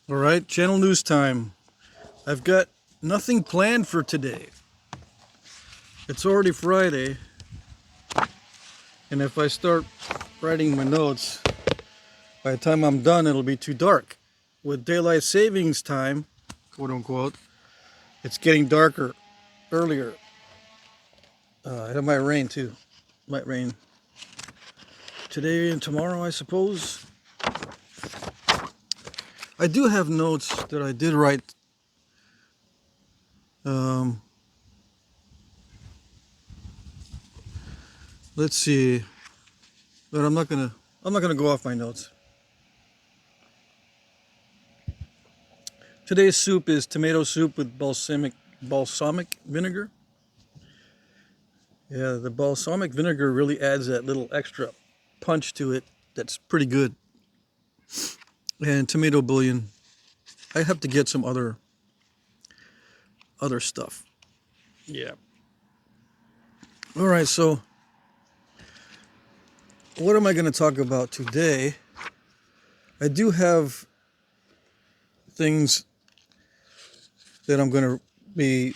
All right, channel news time. I've got nothing planned for today. It's already Friday, and if I start writing my notes, by the time I'm done, it'll be too dark. With daylight savings time, quote unquote, it's getting darker earlier. It might rain too. Might rain today and tomorrow, I suppose. I do have notes that I did write. Um, let's see, but I'm not gonna go off my notes. Today's soup is tomato soup with balsamic vinegar. Yeah, the balsamic vinegar really adds that little extra punch to it. That's pretty good. And tomato bouillon. I have to get some other stuff. Yeah. All right, so what am I going to talk about today? I do have things that I'm going to be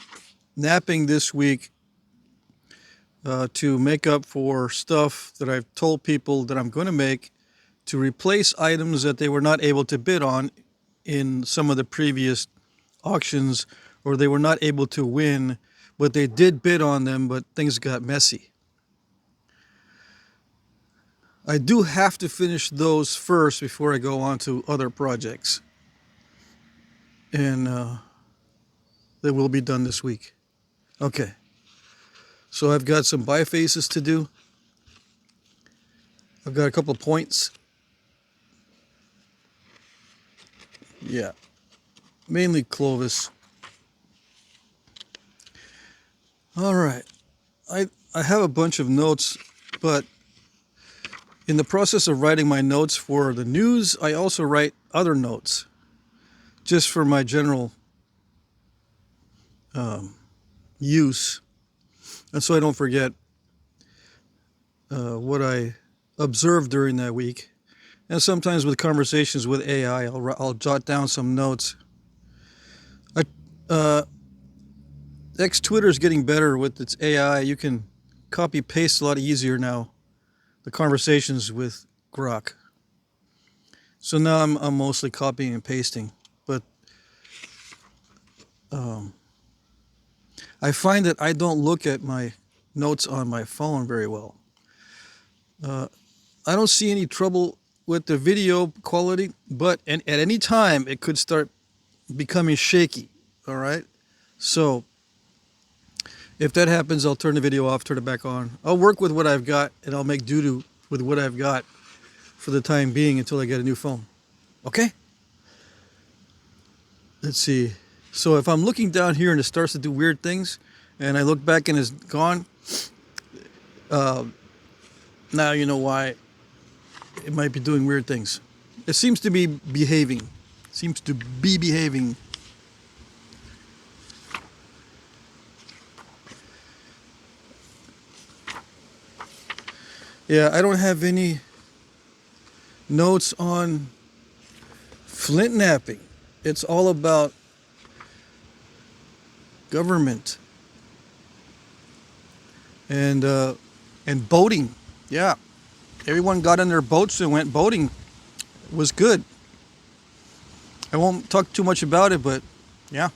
napping this week to make up for stuff that I've told people that I'm going to make to replace items that they were not able to bid on in some of the previous auctions, or they were not able to win, but they did bid on them, but things got messy. I do have to finish those first before I go on to other projects. And they will be done this week. Okay. So I've got some bifaces to do. I've got a couple of points. Yeah. Mainly Clovis. All right. I have a bunch of notes, but in the process of writing my notes for the news, I also write other notes just for my general use, and so I don't forget what I observed during that week. And sometimes with conversations with AI, I'll jot down some notes. Uh, X Twitter is getting better with its AI. You can copy paste a lot easier now. The conversations with Grok. So now I'm mostly copying and pasting, but I find that I don't look at my notes on my phone very well. I don't see any trouble with the video quality, but at any time it could start becoming shaky. All right, so if that happens, I'll turn the video off, turn it back on. I'll work with what I've got, and I'll make doo-doo with what I've got for the time being until I get a new phone. Okay? Let's see. So if I'm looking down here and it starts to do weird things, and I look back and it's gone, now you know why it might be doing weird things. It seems to be behaving. Seems to be behaving. Yeah, I don't have any notes on Flintknapping. It's all about government and boating. Yeah, everyone got in their boats and went boating. It was good. I won't talk too much about it, but yeah,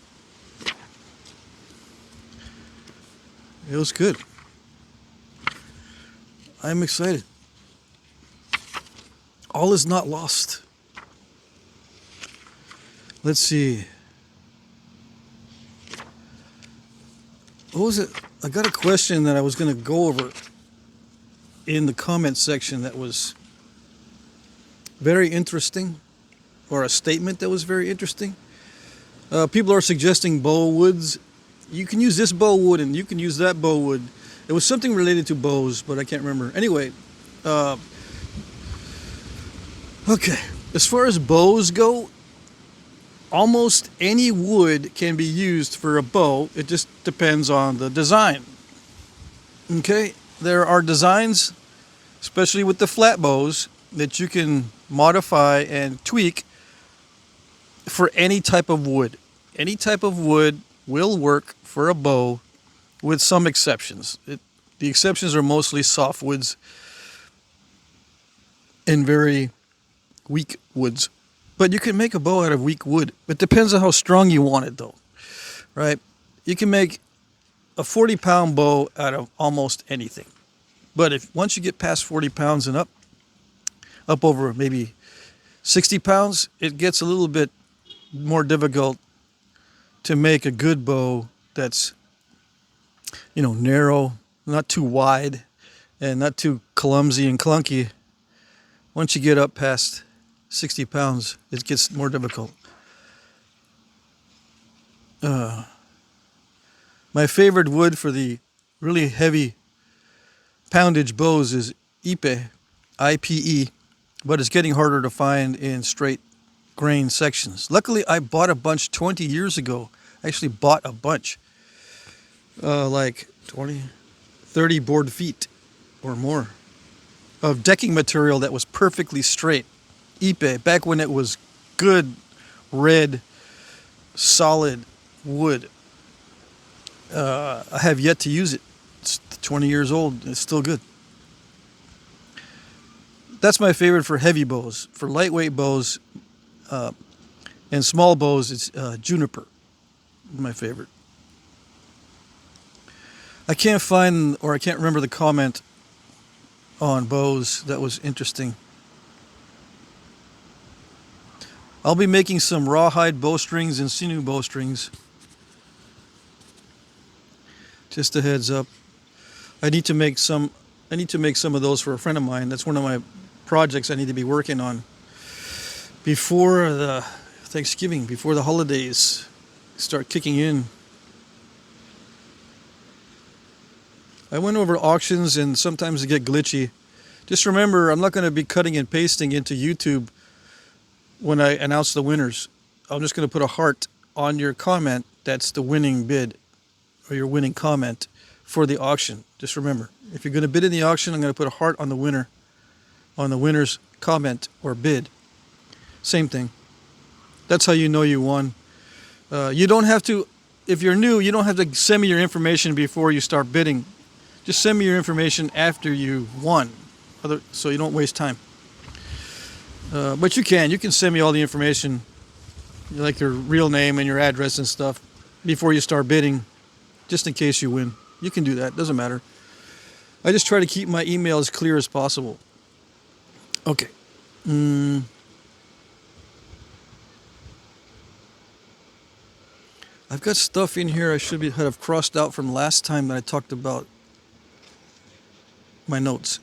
it was good. I'm excited. All is not lost. Let's see. What was it? I got a question that I was going to go over in the comment section that was very interesting, or a statement that was very interesting. People are suggesting bow woods. You can use this bow wood and you can use that bow wood. It was something related to bows, but I can't remember. Anyway, okay. As far as bows go, almost any wood can be used for a bow. It just depends on the design. Okay? There are designs, especially with the flat bows, that you can modify and tweak for any type of wood. Any type of wood will work for a bow, with some exceptions. The exceptions are mostly softwoods and very weak woods. But you can make a bow out of weak wood. It depends on how strong you want it, though, right? You can make a 40-pound bow out of almost anything. But if once you get past 40 pounds and up over maybe 60 pounds, it gets a little bit more difficult to make a good bow that's, narrow, not too wide, and not too clumsy and clunky. Once you get up past 60 pounds, it gets more difficult. My favorite wood for the really heavy poundage bows is Ipe, IPE, but it's getting harder to find in straight grain sections. Luckily, I bought a bunch 20 years ago. I actually bought a bunch, like 20, 30 board feet or more of decking material that was perfectly straight. Ipe, back when it was good, red, solid wood. I have yet to use it. It's 20 years old. It's still good. That's my favorite for heavy bows. For lightweight bows and small bows, it's juniper. My favorite. I can't find, or I can't remember the comment on bows that was interesting. I'll be making some rawhide bowstrings and sinew bowstrings. Just a heads up. I need to make some of those for a friend of mine. That's one of my projects I need to be working on before the Thanksgiving, before the holidays start kicking in. I went over auctions and sometimes they get glitchy. Just remember, I'm not going to be cutting and pasting into YouTube when I announce the winners. I'm just going to put a heart on your comment that's the winning bid or your winning comment for the auction. Just remember, if you're going to bid in the auction, I'm going to put a heart on the winner, on the winner's comment or bid. Same thing. That's how you know you won. You don't have to, if you're new, you don't have to send me your information before you start bidding. Just send me your information after you won, so you don't waste time. But you can send me all the information, like your real name and your address and stuff, before you start bidding, just in case you win. You can do that, doesn't matter. I just try to keep my email as clear as possible. Okay. I've got stuff in here I should have crossed out from last time that I talked about my notes.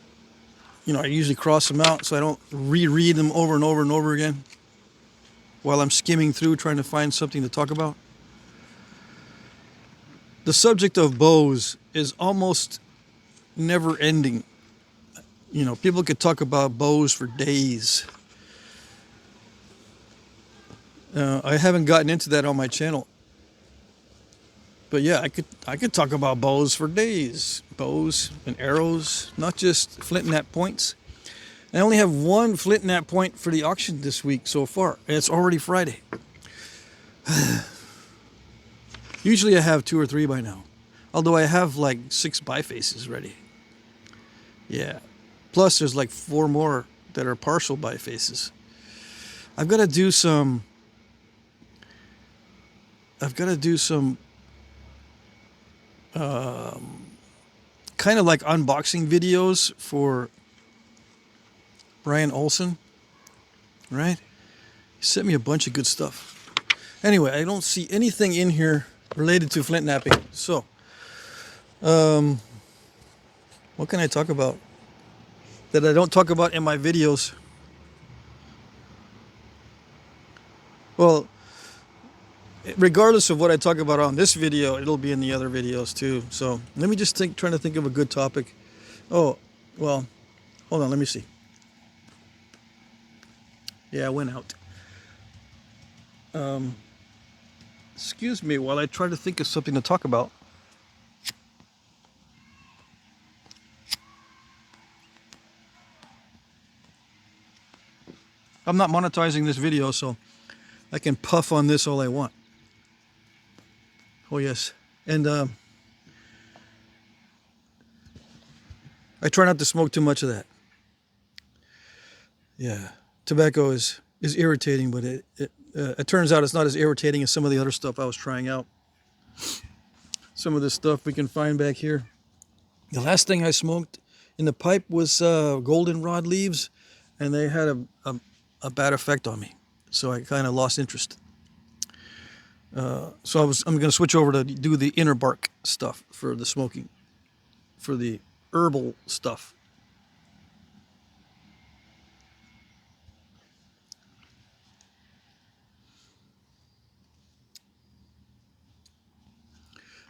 I usually cross them out so I don't reread them over and over and over again while I'm skimming through trying to find something to talk about. The subject of bows is almost never ending. People could talk about bows for days. I haven't gotten into that on my channel. But yeah, I could talk about bows for days. Bows and arrows, not just flint knap points. I only have one flint knap point for the auction this week so far, and it's already Friday. Usually I have 2 or 3 by now. Although I have like 6 bifaces ready. Yeah. Plus there's like 4 more that are partial bifaces. I've got to do some kind of like unboxing videos for Brian Olson, right? He sent me a bunch of good stuff. Anyway, I don't see anything in here related to flint knapping. So, what can I talk about that I don't talk about in my videos? Well, regardless of what I talk about on this video, it'll be in the other videos too. So let me just trying to think of a good topic. Oh, well, hold on, let me see. Yeah, I went out. Excuse me while I try to think of something to talk about. I'm not monetizing this video, so I can puff on this all I want. Oh yes, and I try not to smoke too much of that. Yeah, tobacco is irritating, but it turns out it's not as irritating as some of the other stuff I was trying out. Some of the stuff we can find back here. The last thing I smoked in the pipe was goldenrod leaves, and they had a bad effect on me, so I kind of lost interest. So I'm going to switch over to do the inner bark stuff for the smoking, for the herbal stuff.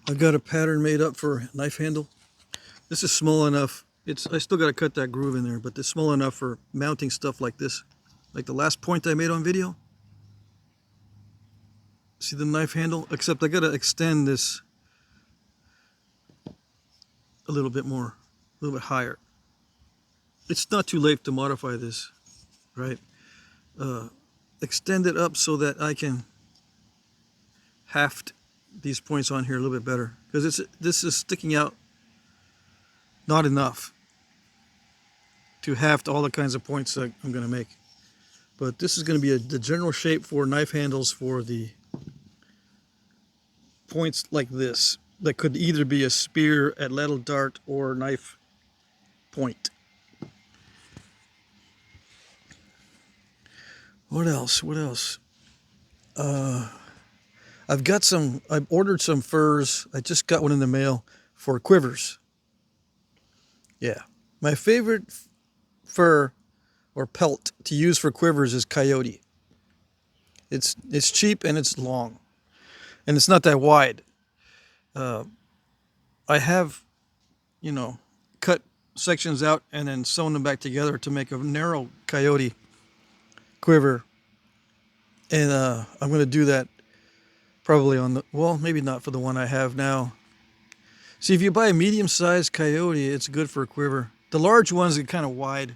I've got a pattern made up for a knife handle. This is small enough. I still got to cut that groove in there, but it's small enough for mounting stuff like this. Like the last point I made on video. See the knife handle? Except I got to extend this a little bit more, a little bit higher. It's not too late to modify this, right? Extend it up so that I can haft these points on here a little bit better, because this is sticking out not enough to haft all the kinds of points that I'm going to make. But this is going to be the general shape for knife handles for the points like this, that could either be a spear, a ladle dart, or knife point. What else? What else? I've ordered some furs. I just got one in the mail for quivers. Yeah. My favorite fur or pelt to use for quivers is coyote. It's cheap and it's long. And it's not that wide. I have, cut sections out and then sewn them back together to make a narrow coyote quiver. And I'm going to do that probably maybe not for the one I have now. See, if you buy a medium-sized coyote, it's good for a quiver. The large ones are kind of wide.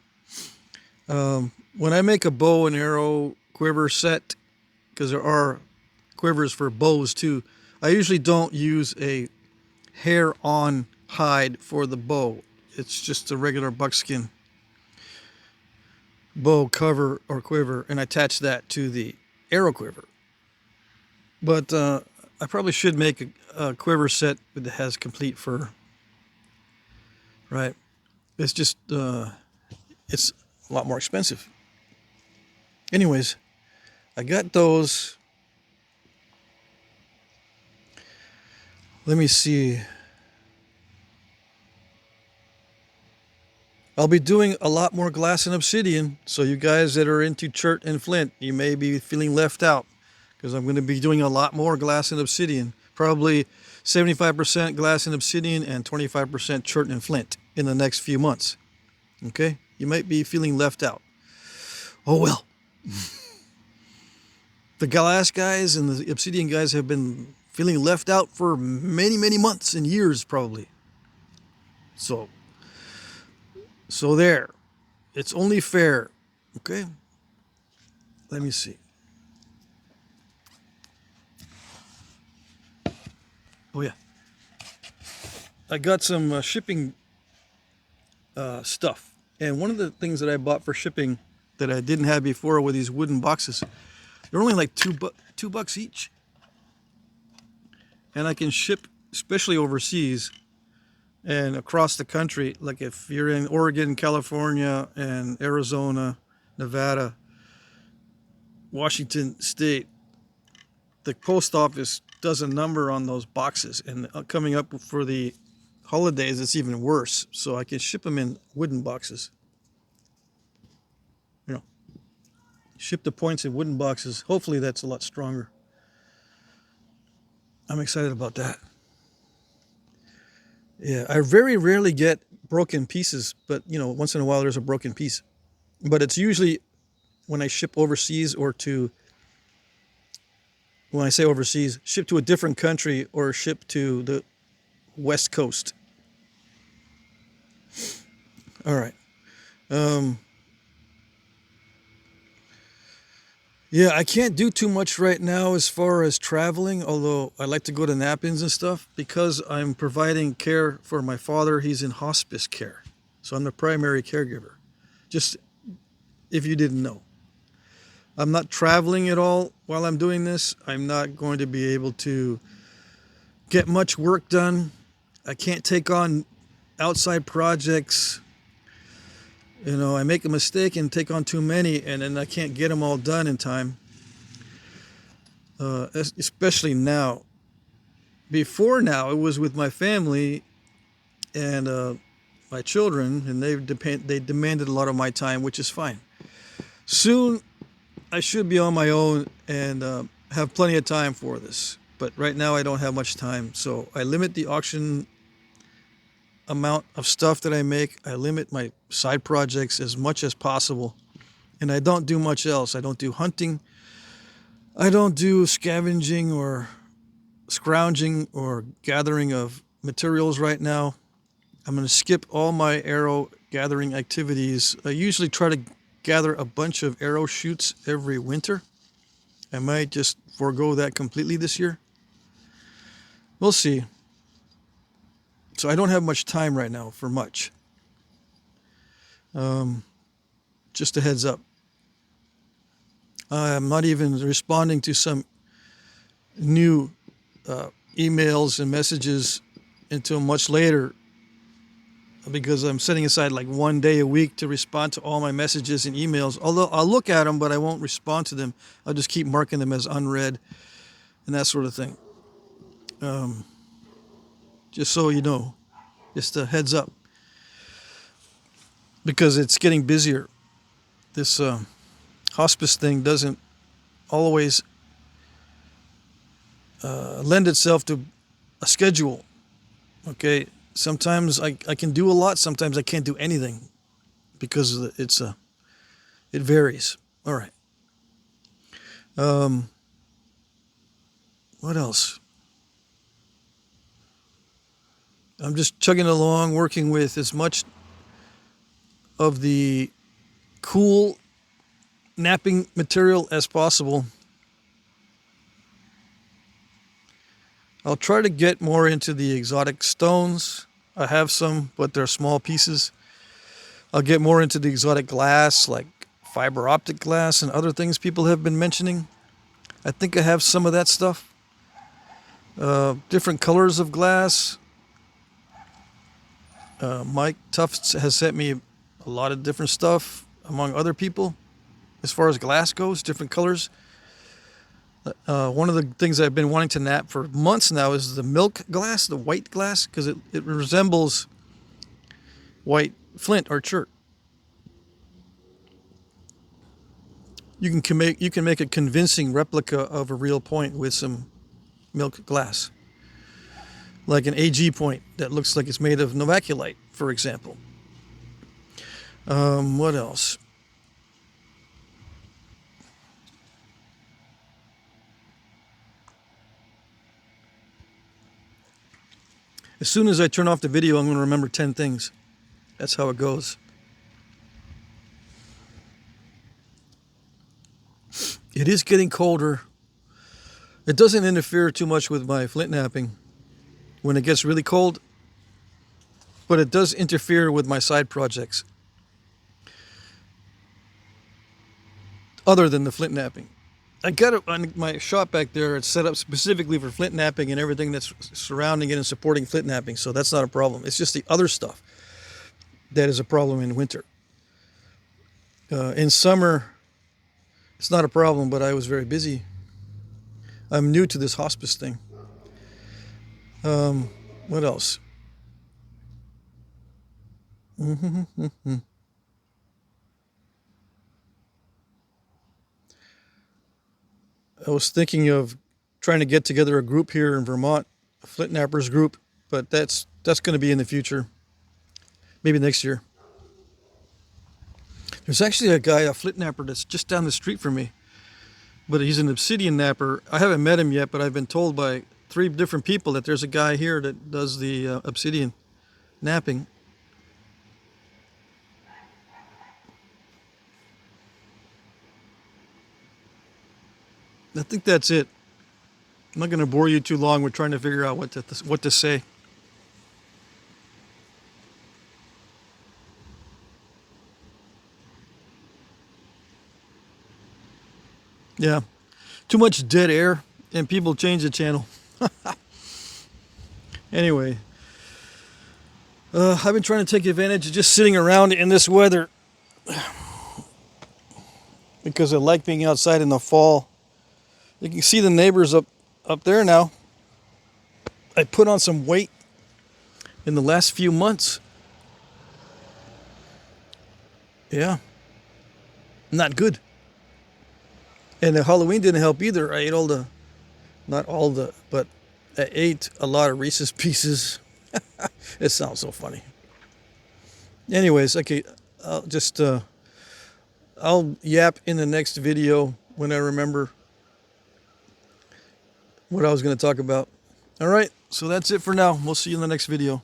When I make a bow and arrow quiver set, because there are quivers for bows too, I usually don't use a hair-on hide for the bow. It's just a regular buckskin bow cover or quiver, and I attach that to the arrow quiver. But I probably should make a quiver set that has complete fur. Right? It's just it's a lot more expensive. Anyways, I got those. Let me see. I'll be doing a lot more glass and obsidian, so you guys that are into chert and flint, you may be feeling left out, because I'm going to be doing a lot more glass and obsidian. Probably 75% glass and obsidian and 25% chert and flint in the next few months. Okay? You might be feeling left out. Oh well. The glass guys and the obsidian guys have been feeling left out for many, many months and years probably. So there. It's only fair. Okay? Let me see. Oh yeah. I got some shipping stuff. And one of the things that I bought for shipping that I didn't have before were these wooden boxes. They're only like $2 each. And I can ship, especially overseas and across the country. Like if you're in Oregon, California, and Arizona, Nevada, Washington State, the post office does a number on those boxes. And coming up for the holidays, it's even worse. So I can ship them in wooden boxes. Ship the points in wooden boxes. Hopefully that's a lot stronger. I'm excited about that. Yeah, I very rarely get broken pieces, but once in a while there's a broken piece. But it's usually when I ship overseas when I say overseas, ship to a different country or ship to the West Coast. All right. Yeah, I can't do too much right now as far as traveling, although I like to go to nap-ins and stuff because I'm providing care for my father. He's in hospice care. So I'm the primary caregiver. Just if you didn't know. I'm not traveling at all while I'm doing this. I'm not going to be able to get much work done. I can't take on outside projects. You know, I make a mistake and take on too many, and then I can't get them all done in time. Especially now. Before now, it was with my family and my children, and they demanded a lot of my time, which is fine. Soon, I should be on my own and have plenty of time for this. But right now, I don't have much time, so I limit the auction amount of stuff that I make. I limit my side projects as much as possible, and I don't do much else. I don't do hunting. I don't do scavenging or scrounging or gathering of materials right now. I'm going to skip all my arrow gathering activities. I usually try to gather a bunch of arrow shoots every winter. I might just forego that completely this year. We'll see. So I don't have much time right now for much. Just a heads up. I'm not even responding to some new emails and messages until much later because I'm setting aside like 1 day a week to respond to all my messages and emails. Although I'll look at them, but I won't respond to them. I'll just keep marking them as unread and that sort of thing. Just so you know, just a heads up. Because it's getting busier. This hospice thing doesn't always lend itself to a schedule. Okay, sometimes I can do a lot, sometimes I can't do anything because it varies. All right. What else? I'm just chugging along, working with as much of the cool napping material as possible. I'll try to get more into the exotic stones. I have some, but they're small pieces. I'll get more into the exotic glass, like fiber optic glass and other things people have been mentioning. I think I have some of that stuff. Different colors of glass. Mike Tufts has sent me a lot of different stuff, among other people, as far as glass goes, different colors. One of the things I've been wanting to nap for months now is the milk glass, the white glass, because it resembles white flint or chert. You can make a convincing replica of a real point with some milk glass, like an AG point that looks like it's made of novaculite, for example. What else? As soon as I turn off the video, I'm going to remember 10 things. That's how it goes. It is getting colder. It doesn't interfere too much with my flint napping when it gets really cold, but it does interfere with my side projects other than the flint napping. I got it on my shop back there. It's set up specifically for flint napping and everything that's surrounding it and supporting flint napping, so that's not a problem. It's just the other stuff that is a problem in winter. In summer, it's not a problem, but I was very busy. I'm new to this hospice thing. What else? I was thinking of trying to get together a group here in Vermont, a Flint Nappers group, but that's going to be in the future, maybe next year. There's actually a guy, a Flint Napper, that's just down the street from me, but he's an obsidian napper. I haven't met him yet, but I've been told by 3 different people that there's a guy here that does the obsidian napping. I think that's it. I'm not going to bore you too long. We're trying to figure out what to say. Yeah, too much dead air, and people change the channel. Anyway, I've been trying to take advantage of just sitting around in this weather because I like being outside in the fall. You can see the neighbors up there now. I put on some weight in the last few months. Yeah, not good. And the Halloween didn't help either. I ate not all the, but I ate a lot of Reese's Pieces. It sounds so funny. Anyways, okay, I'll yap in the next video when I remember what I was going to talk about. All right, so that's it for now. We'll see you in the next video.